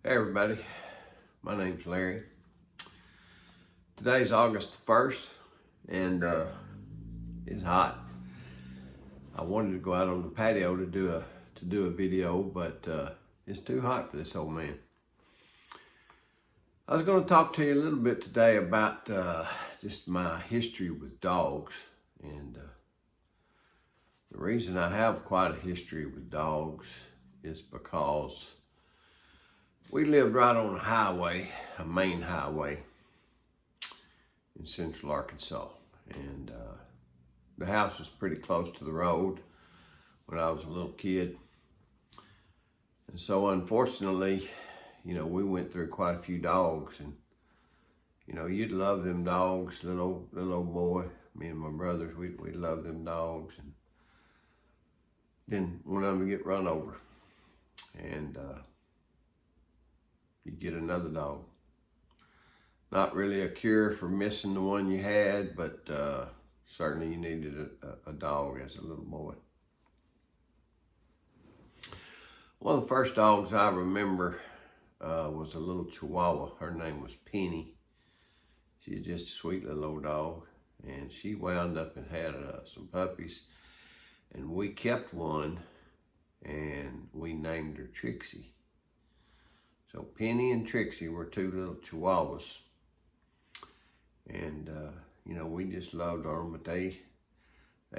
Hey everybody, my name's Larry. Today's August 1st and it's hot. I wanted to go out on the patio to do a video, but it's too hot for this old man. I was going to talk to you a little bit today about just my history with dogs, and the reason I have quite a history with dogs is because we lived right on a highway, a main highway in central Arkansas. And the house was pretty close to the road when I was a little kid. And so unfortunately, we went through quite a few dogs, and you'd love them dogs, little old boy. Me and my brothers, we loved them dogs. And then one of them would get run over, and you get another dog. Not really a cure for missing the one you had, but certainly you needed a dog as a little boy. One of the first dogs I remember was a little Chihuahua. Her name was Penny. She's just a sweet little old dog, and she wound up and had some puppies, and we kept one, and we named her Trixie. So Penny and Trixie were two little Chihuahuas, and we just loved them. But they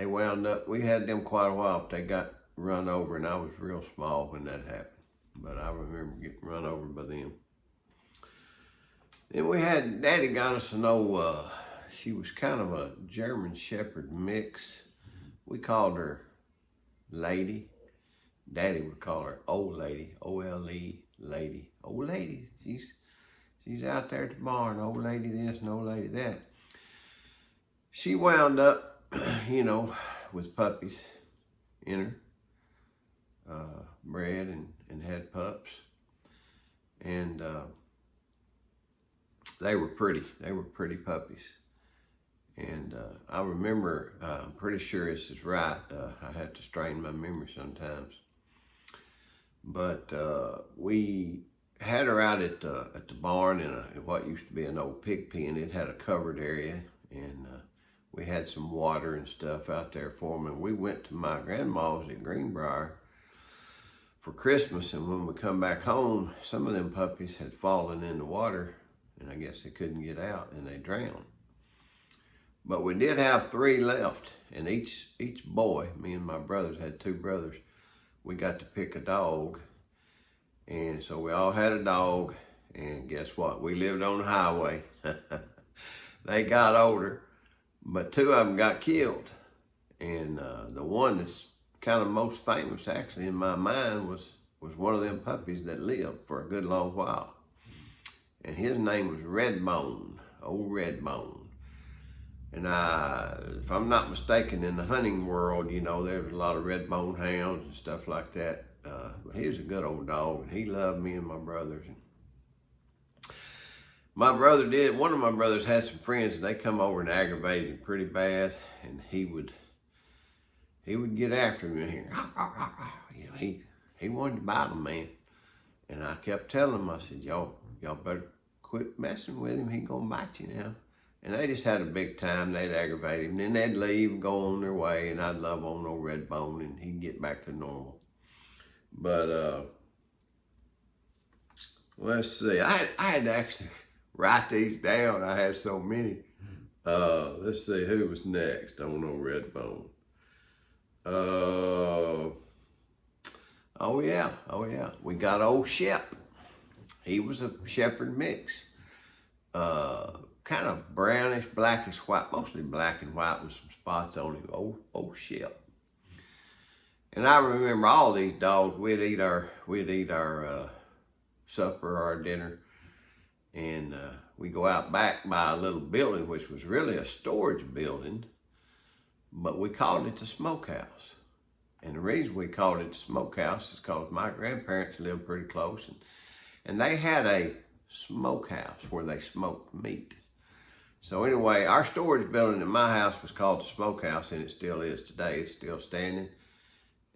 wound up. We had them quite a while, but they got run over, and I was real small when that happened. But I remember getting run over by them. Then Daddy got us an old, she was kind of a German Shepherd mix. We called her Lady. Daddy would call her Old Lady, O-L-E, Lady. Old Lady, she's out there at the barn, old lady this and old lady that. She wound up, with puppies in her, bred and had pups. And they were pretty puppies. And I remember, I'm pretty sure this is right, I have to strain my memory sometimes, but we had her out at the barn in what used to be an old pig pen. It had a covered area, and we had some water and stuff out there for them. And we went to my grandma's at Greenbrier for Christmas, and when we come back home, some of them puppies had fallen in the water, and I guess they couldn't get out, and they drowned. But we did have 3 left, and each boy, me and my brothers had 2 brothers, we got to pick a dog. And so we all had a dog, and guess what? We lived on the highway. They got older, but 2 of them got killed. And the one that's kind of most famous, actually, in my mind was one of them puppies that lived for a good long while. And his name was Redbone, old Redbone. And if I'm not mistaken, in the hunting world, there's a lot of Redbone hounds and stuff like that. But he was a good old dog, and he loved me and my brothers. One of my brothers had some friends, and they come over and aggravated him pretty bad, and he would get after me here. He wanted to bite him, man. And I kept telling him, I said, y'all better quit messing with him. He gonna bite you now. And they just had a big time. They'd aggravate him. Then they'd leave and go on their way, and I'd love on old Redbone, and he'd get back to normal. But let's see. I had to actually write these down. I had so many. Let's see who was next on old Redbone. Oh yeah. We got old Shep. He was a Shepherd mix. Kind of brownish, blackish white, mostly black and white with some spots on him. Old Shep. And I remember all these dogs. We'd eat our supper, our dinner, and we go out back by a little building, which was really a storage building, but we called it the smokehouse. And the reason we called it the smokehouse is because my grandparents lived pretty close, and they had a smokehouse where they smoked meat. So anyway, our storage building in my house was called the smokehouse, and it still is today. It's still standing.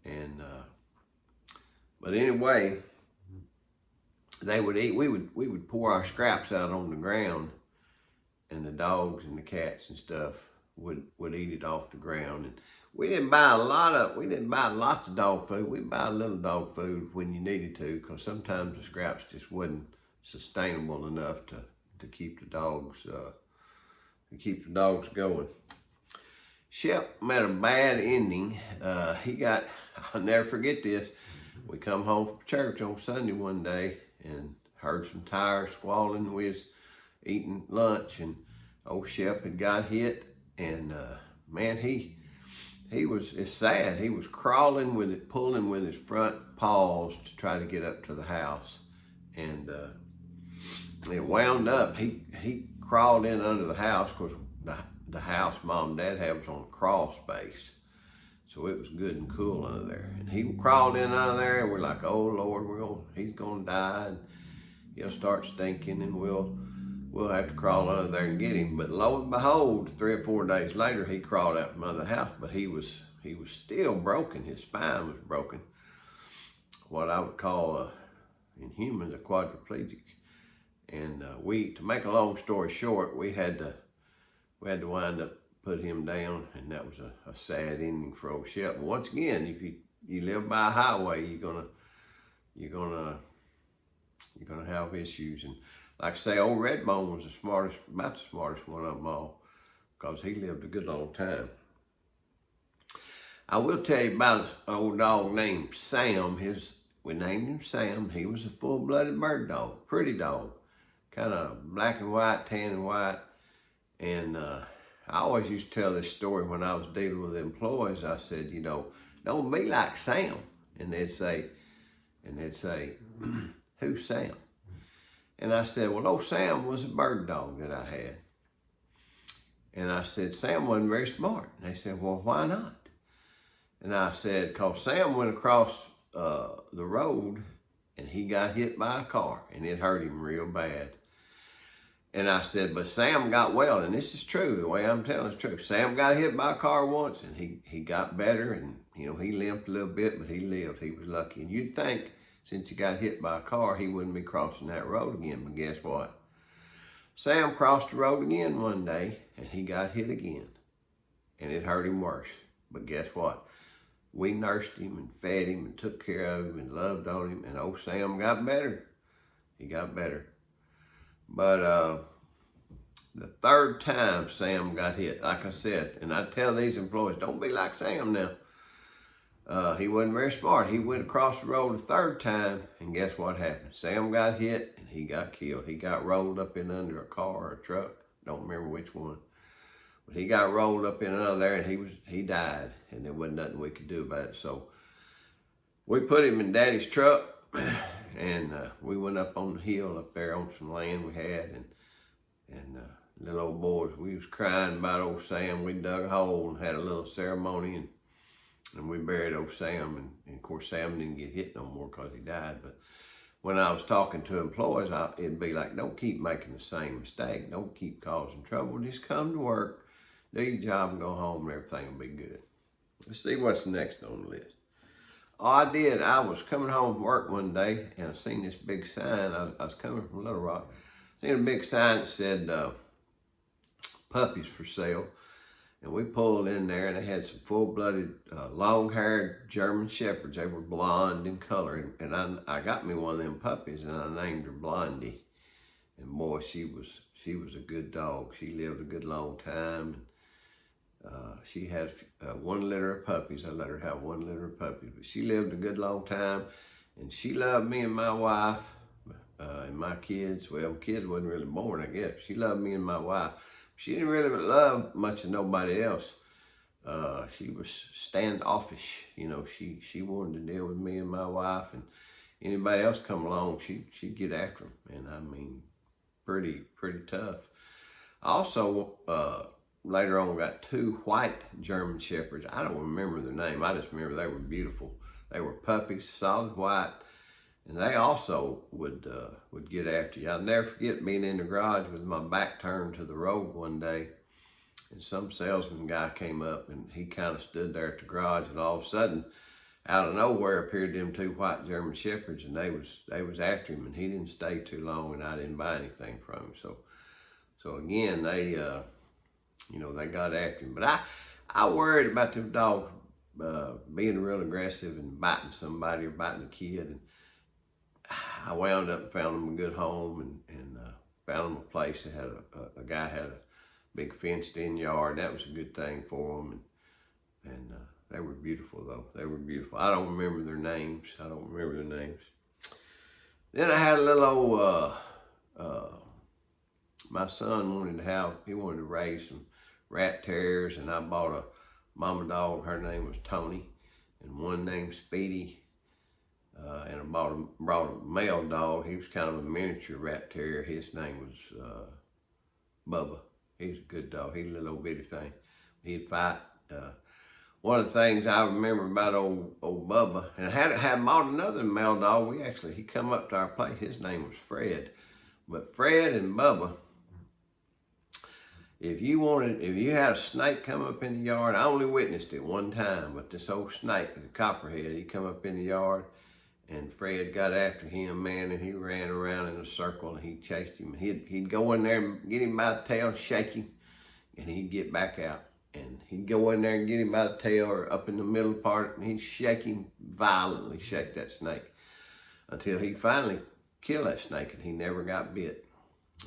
And but anyway, they would eat. We would pour our scraps out on the ground, and the dogs and the cats and stuff would eat it off the ground. And we didn't buy lots of dog food. We buy a little dog food when you needed to, because sometimes the scraps just wasn't sustainable enough to keep the dogs going. Shep met a bad ending. I'll never forget this. We come home from church on Sunday one day and heard some tires squalling. We was eating lunch, and old Shep had got hit, and man, it's sad. He was crawling with it, pulling with his front paws to try to get up to the house, and it wound up. He crawled in under the house, because the house Mom and Dad had was on a crawl space, so it was good and cool under there. And he crawled in under there, and we're like, oh Lord, he's gonna die, and he'll start stinking, and we'll have to crawl under there and get him. But lo and behold, 3 or 4 days later, he crawled out from under the house, but he was still broken. His spine was broken. What I would call in humans a quadriplegic. And to make a long story short, we had to wind up put him down, and that was a sad ending for old Shep. But once again, if you live by a highway, you're gonna have issues. And like I say, old Redbone was about the smartest one of them all, because he lived a good long time. I will tell you about an old dog named Sam. We named him Sam. He was a full-blooded bird dog, pretty dog, kind of black and white, tan and white. And I always used to tell this story when I was dealing with employees. I said, don't be like Sam. And they'd say, who's Sam? And I said, well, old Sam was a bird dog that I had. And I said, Sam wasn't very smart. And they said, well, why not? And I said, because Sam went across the road, and he got hit by a car, and it hurt him real bad. And I said, but Sam got well, and this is true. The way I'm telling is true. Sam got hit by a car once, and he got better, and he limped a little bit, but he lived. He was lucky. And you'd think, since he got hit by a car, he wouldn't be crossing that road again. But guess what? Sam crossed the road again one day, and he got hit again, and it hurt him worse. But guess what? We nursed him and fed him and took care of him and loved on him, and old Sam got better. He got better. But the third time Sam got hit, like I said, and I tell these employees, don't be like Sam now. He wasn't very smart. He went across the road the third time, and guess what happened? Sam got hit, and he got killed. He got rolled up in under a car or a truck. Don't remember which one. But he got rolled up in under there, and he died, and there wasn't nothing we could do about it. So we put him in Daddy's truck, and we went up on the hill up there on some land we had, and little old boys, we was crying about old Sam. We dug a hole and had a little ceremony, and we buried old Sam. And of course, Sam didn't get hit no more because he died. But when I was talking to employees, it'd be like, don't keep making the same mistake. Don't keep causing trouble. Just come to work, do your job, and go home, and everything will be good. Let's see what's next on the list. Oh, I did. I was coming home from work one day, and I seen this big sign. I was coming from Little Rock. Seen a big sign that said, puppies for sale. And we pulled in there, and they had some full-blooded, long-haired German Shepherds. They were blonde in color, and I got me one of them puppies, and I named her Blondie. And boy, she was a good dog. She lived a good long time. She had 1 litter of puppies. I let her have 1 litter of puppies, but she lived a good long time, and she loved me and my wife and my kids. Well, kids wasn't really born, I guess. She loved me and my wife. She didn't really love much of nobody else. She was standoffish. She wanted to deal with me and my wife, and anybody else come along, she'd get after them. And I mean, pretty tough. Also, later on, we got 2 white German Shepherds. I don't remember their name. I just remember they were beautiful. They were puppies, solid white, and they also would get after you. I'll never forget being in the garage with my back turned to the road one day, and some salesman guy came up, and he kind of stood there at the garage, and all of a sudden, out of nowhere appeared them 2 white German Shepherds, and they was after him, and he didn't stay too long, and I didn't buy anything from him. So again, they they got after him. But I worried about them dogs being real aggressive and biting somebody or biting a kid, and I wound up and found them a good home, and found them a place that had a guy had a big fenced-in yard. That was a good thing for them, and they were beautiful, though. They were beautiful. I don't remember their names. Then I had a little old, my son wanted to raise some rat terriers, and I bought a mama dog. Her name was Tony, and one named Speedy. And I brought a male dog. He was kind of a miniature rat terrier. His name was Bubba. He's a good dog. He's a little bitty thing. He'd fight. One of the things I remember about old Bubba, and I had bought another male dog. He come up to our place. His name was Fred. But Fred and Bubba, if you had a snake come up in the yard, I only witnessed it one time, but this old snake, the copperhead, he come up in the yard, and Fred got after him, man, and he ran around in a circle, and he chased him. He'd go in there and get him by the tail, shake him, and he'd get back out. And he'd go in there and get him by the tail or up in the middle part, and he'd shake him violently, shake that snake, until he finally killed that snake, and he never got bit.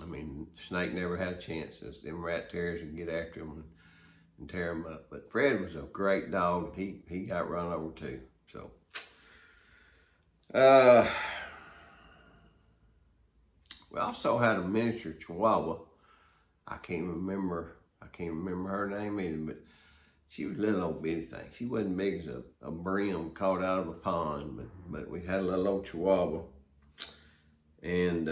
I mean, the snake never had a chance. Them rat terriers would get after him and tear him up. But Fred was a great dog. He got run over too. So, we also had a miniature Chihuahua. I can't remember her name either, but she was a little old bitty thing. She wasn't big as a brim caught out of a pond, but we had a little old Chihuahua. And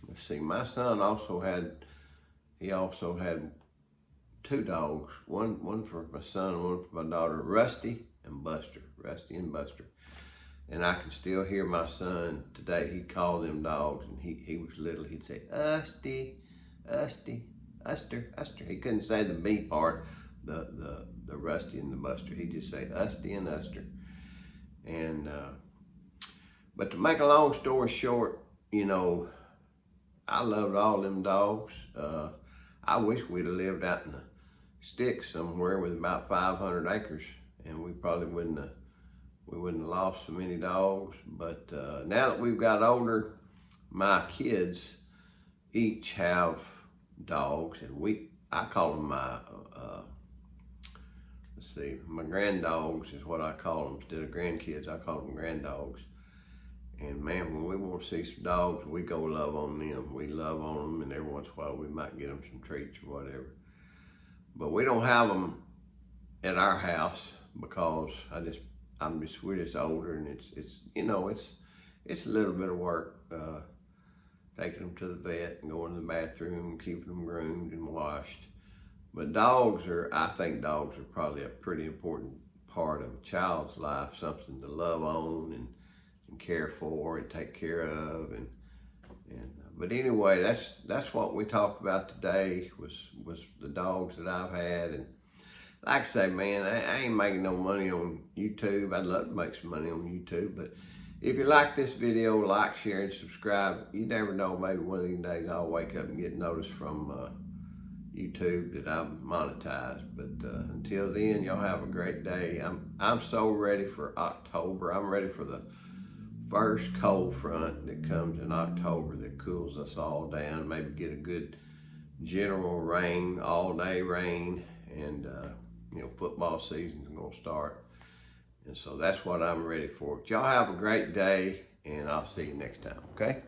let's see, my son also had 2 dogs, one for my son and one for my daughter, Rusty and Buster. And I can still hear my son today. He'd call them dogs, and he was little. He'd say, Usty, Usty, Uster. He couldn't say the B part, the Rusty and the Buster. He'd just say Usty and Uster. And but to make a long story short, I loved all them dogs. I wish we'd have lived out in the sticks somewhere with about 500 acres, and we probably wouldn't have lost so many dogs. But now that we've got older, my kids each have dogs, and I call them my my granddogs is what I call them. Instead of grandkids, I call them granddogs. And man, when we want to see some dogs, we go love on them. We love on them, and every once in a while we might get them some treats or whatever. But we don't have them at our house because we're just older, and it's a little bit of work taking them to the vet and going to the bathroom and keeping them groomed and washed. But I think dogs are probably a pretty important part of a child's life, something to love on and care for and take care of. But anyway, that's what we talked about today was the dogs that I've had. And like I say, man, I ain't making no money on YouTube. I'd love to make some money on YouTube, but if you like this video, like, share, and subscribe. You never know, maybe one of these days I'll wake up and get notice from YouTube that I'm monetized. But until then, y'all have a great day. I'm so ready for October. I'm ready for the first cold front that comes in October that cools us all down. Maybe get a good general rain, all day rain, and football season's gonna start. And so that's what I'm ready for. Y'all have a great day, and I'll see you next time, okay?